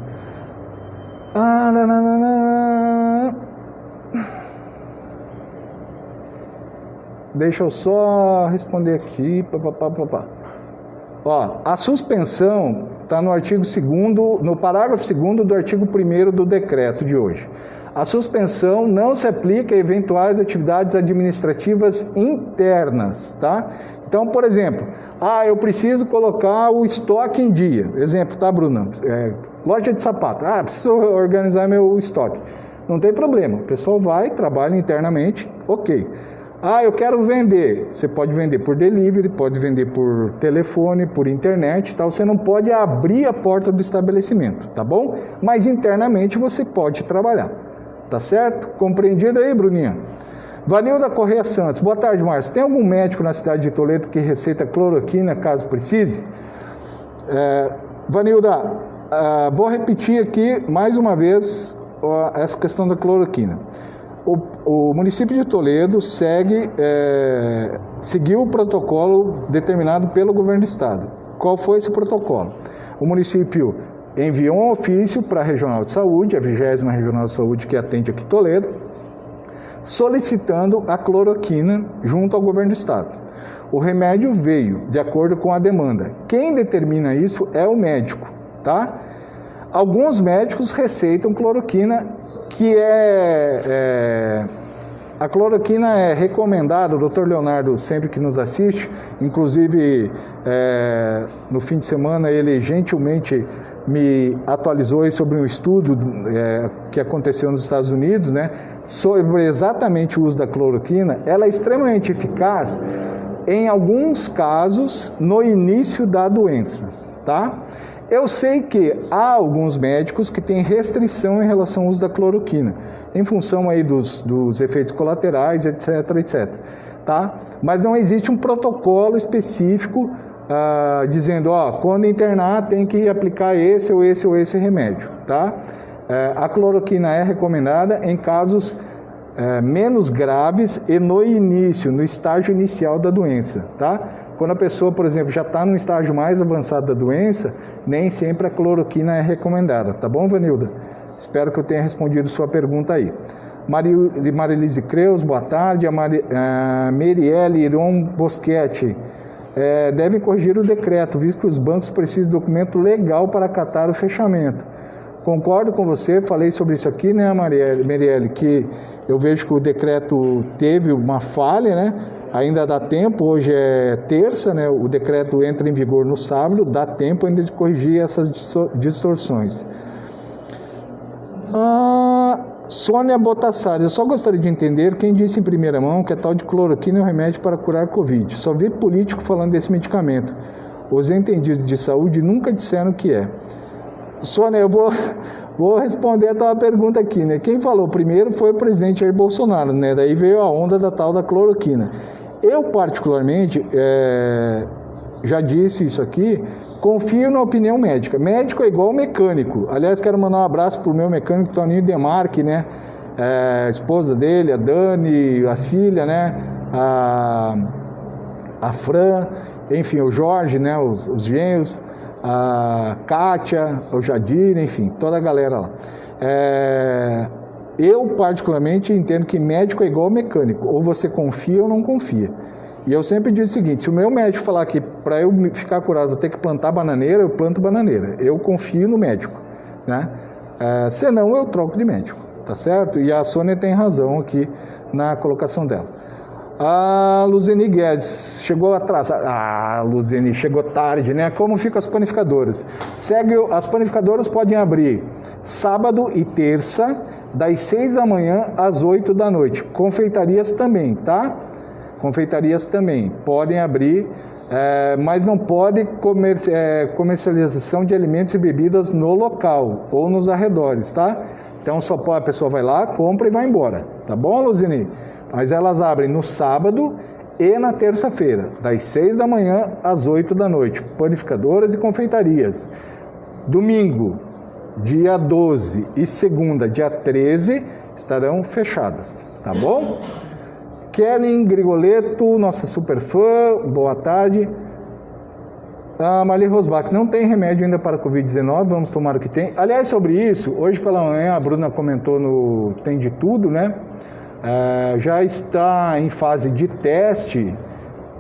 Deixa eu só responder aqui. Ó, a suspensão está no artigo 2º, no parágrafo 2º do artigo 1º do decreto de hoje. A suspensão não se aplica a eventuais atividades administrativas internas, tá? Então, por exemplo, eu preciso colocar o estoque em dia. Exemplo, tá, Bruna? Loja de sapato. Preciso organizar meu estoque. Não tem problema. O pessoal vai, trabalha internamente, ok. Eu quero vender. Você pode vender por delivery, pode vender por telefone, por internet, tal. Você não pode abrir a porta do estabelecimento, tá bom? Mas internamente você pode trabalhar. Tá certo? Compreendido aí, Bruninha? Vanilda Correia Santos. Boa tarde, Márcio. Tem algum médico na cidade de Toledo que receita cloroquina caso precise? Vanilda, vou repetir aqui mais uma vez essa questão da cloroquina. O município de Toledo seguiu o protocolo determinado pelo governo do estado. Qual foi esse protocolo? O município enviou um ofício para a Regional de Saúde, a 20ª Regional de Saúde que atende aqui Toledo, solicitando a cloroquina junto ao governo do estado. O remédio veio de acordo com a demanda. Quem determina isso é o médico, tá? Alguns médicos receitam cloroquina, que a cloroquina é recomendada, o Dr. Leonardo sempre que nos assiste, inclusive no fim de semana ele gentilmente me atualizou sobre um estudo que aconteceu nos Estados Unidos, né, sobre exatamente o uso da cloroquina. Ela é extremamente eficaz em alguns casos no início da doença, tá? Eu sei que há alguns médicos que têm restrição em relação ao uso da cloroquina, em função aí dos efeitos colaterais, etc, tá? Mas não existe um protocolo específico dizendo, quando internar tem que aplicar esse ou esse remédio, tá? A cloroquina é recomendada em casos menos graves e no estágio inicial da doença, tá? Quando a pessoa, por exemplo, já está no estágio mais avançado da doença, nem sempre a cloroquina é recomendada, tá bom, Vanilda? Espero que eu tenha respondido sua pergunta aí. Marilise Creus, boa tarde. A Merielle Iron Boschetti. Devem corrigir o decreto, visto que os bancos precisam de documento legal para acatar o fechamento. Concordo com você, falei sobre isso aqui, né, Merielle, que eu vejo que o decreto teve uma falha, né? Ainda dá tempo, hoje é terça, né? O decreto entra em vigor no sábado, dá tempo ainda de corrigir essas distorções. Sônia Botassari, eu só gostaria de entender quem disse em primeira mão que a tal de cloroquina é um remédio para curar Covid. Só vi político falando desse medicamento. Os entendidos de saúde nunca disseram que é. Sônia, eu vou responder a tua pergunta aqui, né? Quem falou primeiro foi o presidente Jair Bolsonaro, né? Daí veio a onda da tal da cloroquina. Eu, particularmente, já disse isso aqui, confio na opinião médica. Médico é igual mecânico. Aliás, quero mandar um abraço pro meu mecânico Toninho Demarque, né? A esposa dele, a Dani, a filha, né? a Fran, enfim, o Jorge, né, os genros, a Kátia, o Jadir, enfim, toda a galera lá. Eu, particularmente, entendo que médico é igual mecânico, ou você confia ou não confia. E eu sempre digo o seguinte, se o meu médico falar que para eu ficar curado eu tenho que plantar bananeira, eu planto bananeira. Eu confio no médico, né? Senão eu troco de médico, tá certo? E a Sônia tem razão aqui na colocação dela. A Luzeni Guedes chegou atrasada. Ah, Luzeni, chegou tarde, né? Como ficam as panificadoras? As panificadoras podem abrir sábado e terça, das 6 da manhã às 8 da noite. Confeitarias também, tá? Confeitarias também podem abrir, mas não pode comercialização de alimentos e bebidas no local ou nos arredores, tá? Então só pode, a pessoa vai lá, compra e vai embora, tá bom, Luzini? Mas elas abrem no sábado e na terça-feira, das 6 da manhã às 8 da noite, panificadoras e confeitarias. Domingo, dia 12 e segunda, dia 13, estarão fechadas, tá bom? Kellen Grigoleto, nossa super fã, boa tarde. A Marli Rosbach, não tem remédio ainda para a Covid-19, vamos tomar o que tem. Aliás, sobre isso, hoje pela manhã a Bruna comentou no Tem de Tudo, né? Já está em fase de teste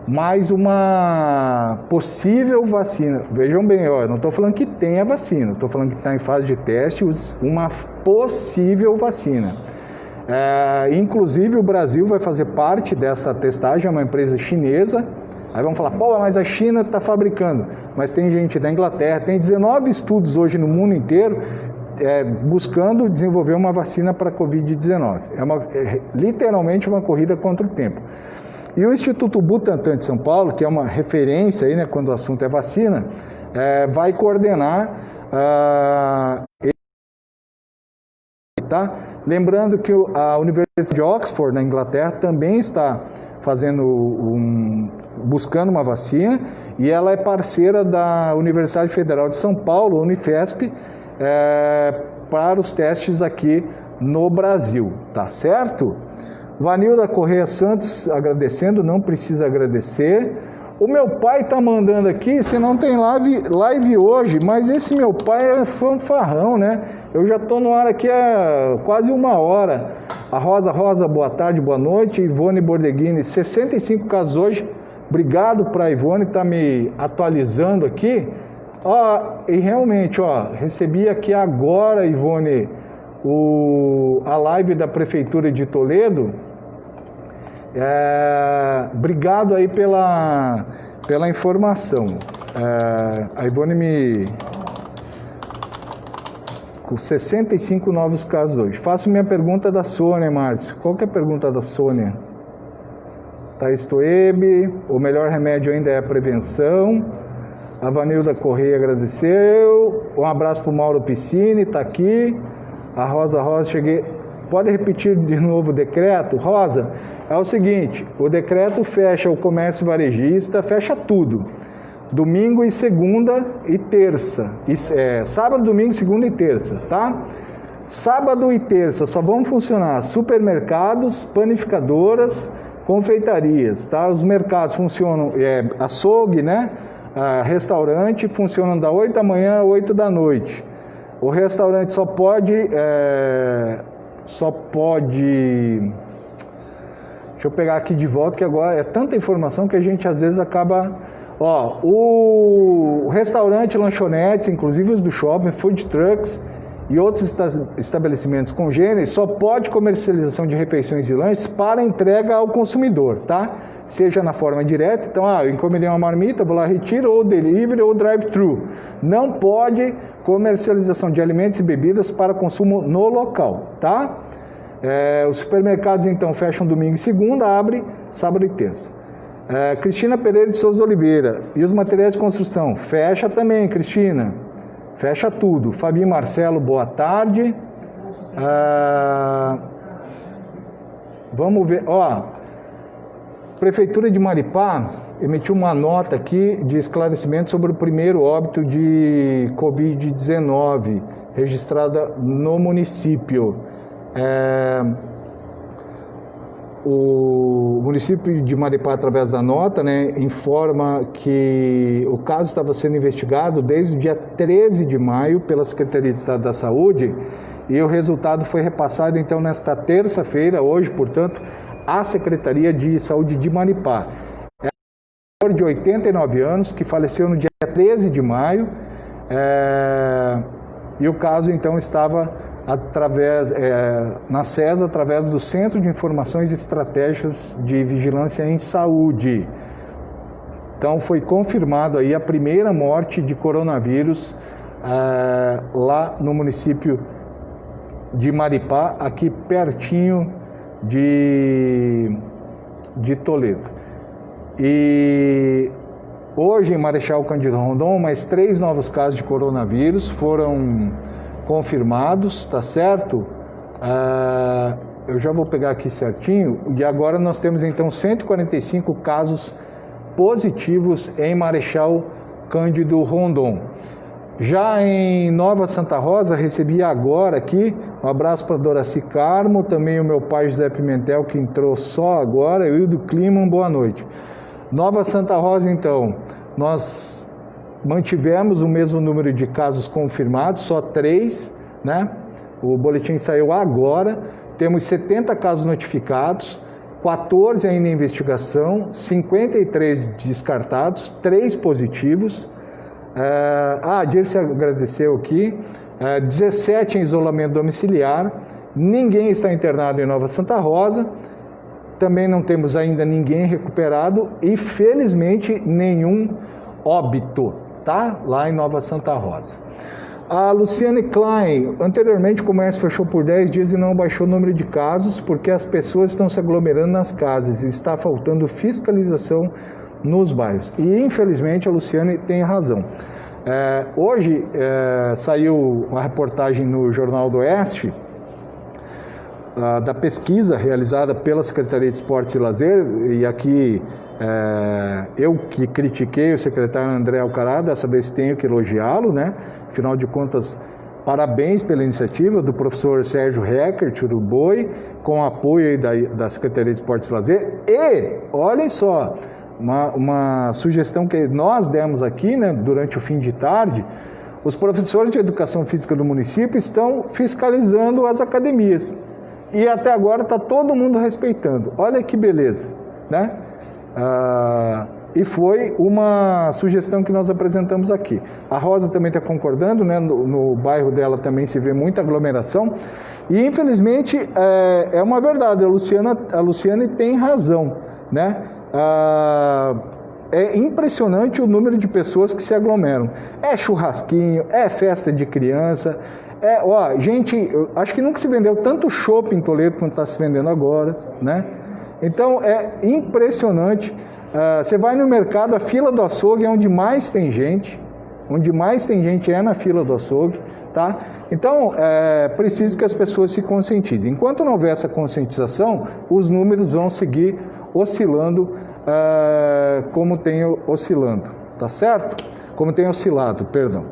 mais uma possível vacina. Vejam bem, ó, eu não estou falando que tem a vacina, estou falando que está em fase de teste uma possível vacina. Inclusive o Brasil vai fazer parte dessa testagem, é uma empresa chinesa. Aí vamos falar, pô, mas a China está fabricando. Mas tem gente da Inglaterra, tem 19 estudos hoje no mundo inteiro buscando desenvolver uma vacina para a Covid-19. É literalmente uma corrida contra o tempo. E o Instituto Butantan de São Paulo, que é uma referência aí, né, quando o assunto é vacina, vai coordenar tá? Lembrando que a Universidade de Oxford, na Inglaterra, também está buscando uma vacina, e ela é parceira da Universidade Federal de São Paulo, Unifesp, para os testes aqui no Brasil, tá certo? Vanilda Correia Santos agradecendo, não precisa agradecer. O meu pai tá mandando aqui, se não tem live hoje, mas esse meu pai é fanfarrão, né? Eu já tô no ar aqui há quase uma hora. A Rosa, boa tarde, boa noite. Ivone Bordeghini, 65 casos hoje. Obrigado para a Ivone estar me atualizando aqui. E realmente, recebi aqui agora, Ivone, a live da Prefeitura de Toledo. Obrigado aí pela informação. A Ivone com 65 novos casos hoje. Faço minha pergunta da Sônia, Márcio. Qual que é a pergunta da Sônia? Thaís Toebe, o melhor remédio ainda é a prevenção. A Vanilda Correia agradeceu. Um abraço para o Mauro Piscine, está aqui. A Rosa, cheguei. Pode repetir de novo o decreto? Rosa, é o seguinte, o decreto fecha o comércio varejista, fecha tudo. Domingo e segunda e terça. Sábado, domingo, segunda e terça, tá? Sábado e terça só vão funcionar supermercados, panificadoras, confeitarias, tá? Os mercados funcionam, açougue, né? Restaurante funcionam da 8 da manhã a 8 da noite. O restaurante só pode... Deixa eu pegar aqui de volta, que agora é tanta informação que a gente às vezes acaba... o restaurante, lanchonetes, inclusive os do shopping, food trucks e outros estabelecimentos congêneres, só pode comercialização de refeições e lanches para entrega ao consumidor, tá? Seja na forma direta, então, eu encomendei uma marmita, vou lá, retiro, ou delivery, ou drive-thru. Não pode comercialização de alimentos e bebidas para consumo no local, tá? Os supermercados, então, fecham domingo e segunda, abre sábado e terça. Cristina Pereira de Souza Oliveira, e os materiais de construção? Fecha também, Cristina. Fecha tudo. Fabinho Marcelo, boa tarde. Vamos ver, Prefeitura de Maripá emitiu uma nota aqui de esclarecimento sobre o primeiro óbito de Covid-19 registrada no município. o município de Maripá, através da nota, né, informa que o caso estava sendo investigado desde o dia 13 de maio pela Secretaria de Estado da Saúde e o resultado foi repassado, então, nesta terça-feira, hoje, portanto, à Secretaria de Saúde de Maripá. É um senhor de 89 anos que faleceu no dia 13 de maio e o caso, então, estava na CESA, através do Centro de Informações Estratégicas de Vigilância em Saúde. Então, foi confirmado aí a primeira morte de coronavírus lá no município de Maripá, aqui pertinho de Toledo. E hoje, em Marechal Cândido Rondon, mais 3 novos casos de coronavírus foram confirmados, tá certo? Eu já vou pegar aqui certinho, e agora nós temos então 145 casos positivos em Marechal Cândido Rondon. Já em Nova Santa Rosa, recebi agora aqui, um abraço para Doraci Carmo, também o meu pai José Pimentel, que entrou só agora, e o do Clima, boa noite. Nova Santa Rosa, então, nós mantivemos o mesmo número de casos confirmados, só 3, né? O boletim saiu agora, temos 70 casos notificados, 14 ainda em investigação, 53 descartados, 3 positivos. A Dirce agradeceu aqui, 17 em isolamento domiciliar, ninguém está internado em Nova Santa Rosa, também não temos ainda ninguém recuperado e, felizmente, nenhum óbito, tá? Lá em Nova Santa Rosa. A Luciane Klein, anteriormente o comércio fechou por 10 dias e não baixou o número de casos porque as pessoas estão se aglomerando nas casas e está faltando fiscalização nos bairros. E, infelizmente, a Luciane tem razão. Hoje saiu uma reportagem no Jornal do Oeste da pesquisa realizada pela Secretaria de Esportes e Lazer, e aqui eu que critiquei o secretário André Alcará, dessa vez tenho que elogiá-lo, né? Afinal de contas, parabéns pela iniciativa do professor Sérgio Heckert, do BOI, com apoio aí da Secretaria de Esportes e Lazer. E, olhem só, uma sugestão que nós demos aqui, né, durante o fim de tarde, os professores de educação física do município estão fiscalizando as academias. E até agora está todo mundo respeitando. Olha que beleza, né? E foi uma sugestão que nós apresentamos aqui. A Rosa também está concordando, né? No bairro dela também se vê muita aglomeração. E, infelizmente, é uma verdade, a Luciane tem razão, né? É impressionante o número de pessoas que se aglomeram. É churrasquinho, é festa de criança. Gente, acho que nunca se vendeu tanto chopp em Toledo quanto está se vendendo agora, né? Então, é impressionante. Você vai no mercado, a fila do açougue é onde mais tem gente. Onde mais tem gente é na fila do açougue, tá? Então, é preciso que as pessoas se conscientizem. Enquanto não houver essa conscientização, os números vão seguir oscilando como tem oscilando, tá certo? Como tem oscilado, perdão.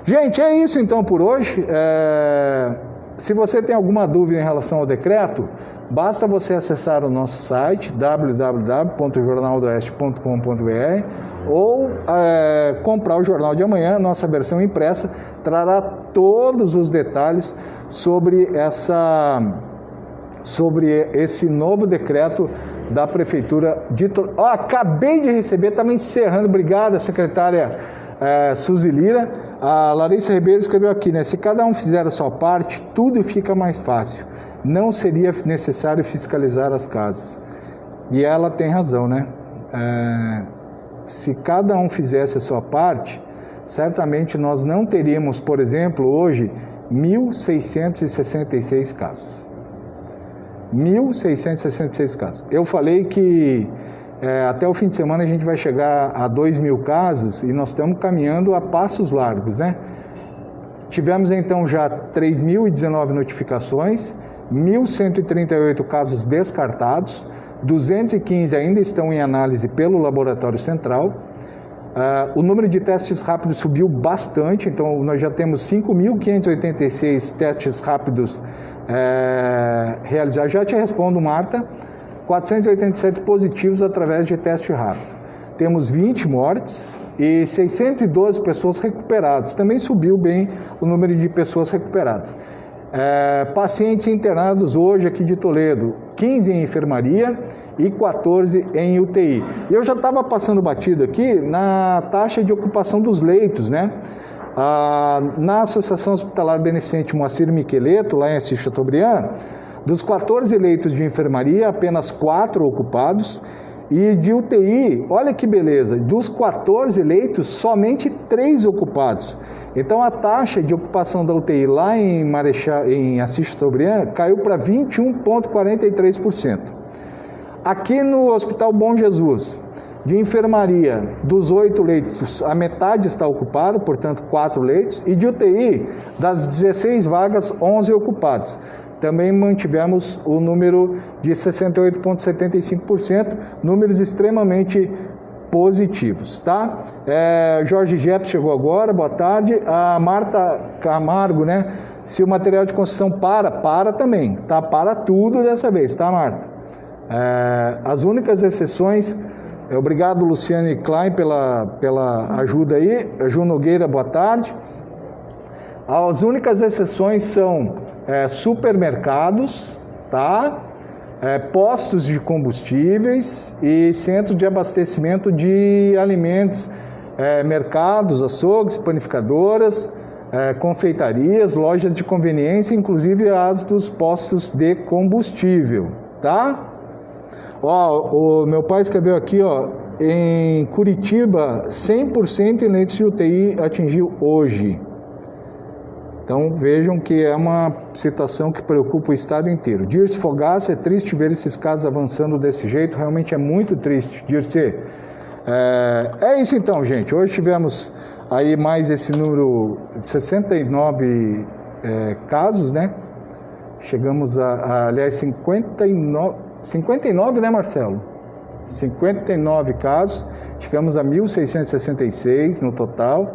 Gente, é isso então por hoje. Se você tem alguma dúvida em relação ao decreto, basta você acessar o nosso site www.jornaldoeste.com.br ou comprar o Jornal de Amanhã, nossa versão impressa, trará todos os detalhes sobre esse novo decreto da Prefeitura de Toledo. Acabei de receber, estava encerrando, obrigado, secretária Suzy Lira. A Larissa Ribeiro escreveu aqui, né? Se cada um fizer a sua parte, tudo fica mais fácil. Não seria necessário fiscalizar as casas. E ela tem razão, né? Se cada um fizesse a sua parte, certamente nós não teríamos, por exemplo, hoje, 1.666 casos. 1.666 casos. Eu falei que até o fim de semana a gente vai chegar a 2.000 casos e nós estamos caminhando a passos largos, né? Tivemos então já 3.019 notificações, 1.138 casos descartados, 215 ainda estão em análise pelo Laboratório Central. O número de testes rápidos subiu bastante, então nós já temos 5.586 testes rápidos realizados. Já te respondo, Marta, 487 positivos através de teste rápido. Temos 20 mortes e 612 pessoas recuperadas. Também subiu bem o número de pessoas recuperadas. Pacientes internados hoje aqui de Toledo, 15 em enfermaria e 14 em UTI. E eu já estava passando batido aqui na taxa de ocupação dos leitos, né? Na Associação Hospitalar Beneficente Moacir Miqueleto, lá em Assis Chateaubriand, dos 14 leitos de enfermaria, apenas 4 ocupados. E de UTI, olha que beleza, dos 14 leitos, somente 3 ocupados. Então a taxa de ocupação da UTI lá em Assis Chateaubriand caiu para 21,43%. Aqui no Hospital Bom Jesus, de enfermaria, dos 8 leitos, a metade está ocupada, portanto 4 leitos, e de UTI, das 16 vagas, 11 ocupadas. Também mantivemos o número de 68,75%, números extremamente positivos, tá? Jorge Jepp chegou agora, boa tarde. A Marta Camargo, né? Se o material de construção para também, tá? Para tudo dessa vez, tá, Marta? As únicas exceções, obrigado Luciane Klein pela ajuda aí. Ju Nogueira, boa tarde. As únicas exceções são supermercados, tá? Postos de combustíveis e centros de abastecimento de alimentos, mercados, açougues, panificadoras, confeitarias, lojas de conveniência, inclusive as dos postos de combustível, tá? O meu pai escreveu aqui, em Curitiba, 100% em leitos de UTI atingiu hoje. Então vejam que é uma situação que preocupa o estado inteiro. Dirce Fogaça, é triste ver esses casos avançando desse jeito, realmente é muito triste, Dirce. É isso então, gente. Hoje tivemos aí mais esse número de 69 casos, né? Chegamos aliás, 59, né, Marcelo? 59 casos, chegamos a 1.666 no total.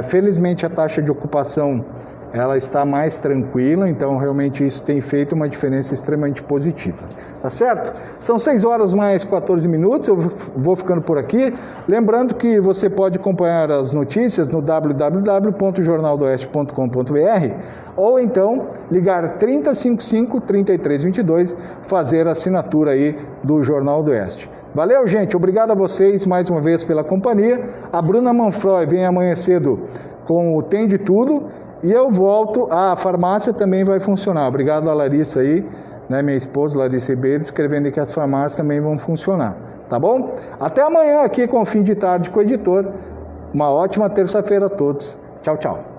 Felizmente a taxa de ocupação ela está mais tranquila, então realmente isso tem feito uma diferença extremamente positiva. Tá certo? São 6 horas mais 14 minutos, eu vou ficando por aqui. Lembrando que você pode acompanhar as notícias no www.jornaldoeste.com.br ou então ligar 3055-3322, fazer a assinatura aí do Jornal do Oeste. Valeu, gente. Obrigado a vocês mais uma vez pela companhia. A Bruna Manfroy vem amanhã cedo com o Tem de Tudo e eu volto. A farmácia também vai funcionar. Obrigado a Larissa aí, né, minha esposa, Larissa Ribeiro, escrevendo que as farmácias também vão funcionar. Tá bom? Até amanhã aqui com o Fim de Tarde com o editor. Uma ótima terça-feira a todos. Tchau, tchau.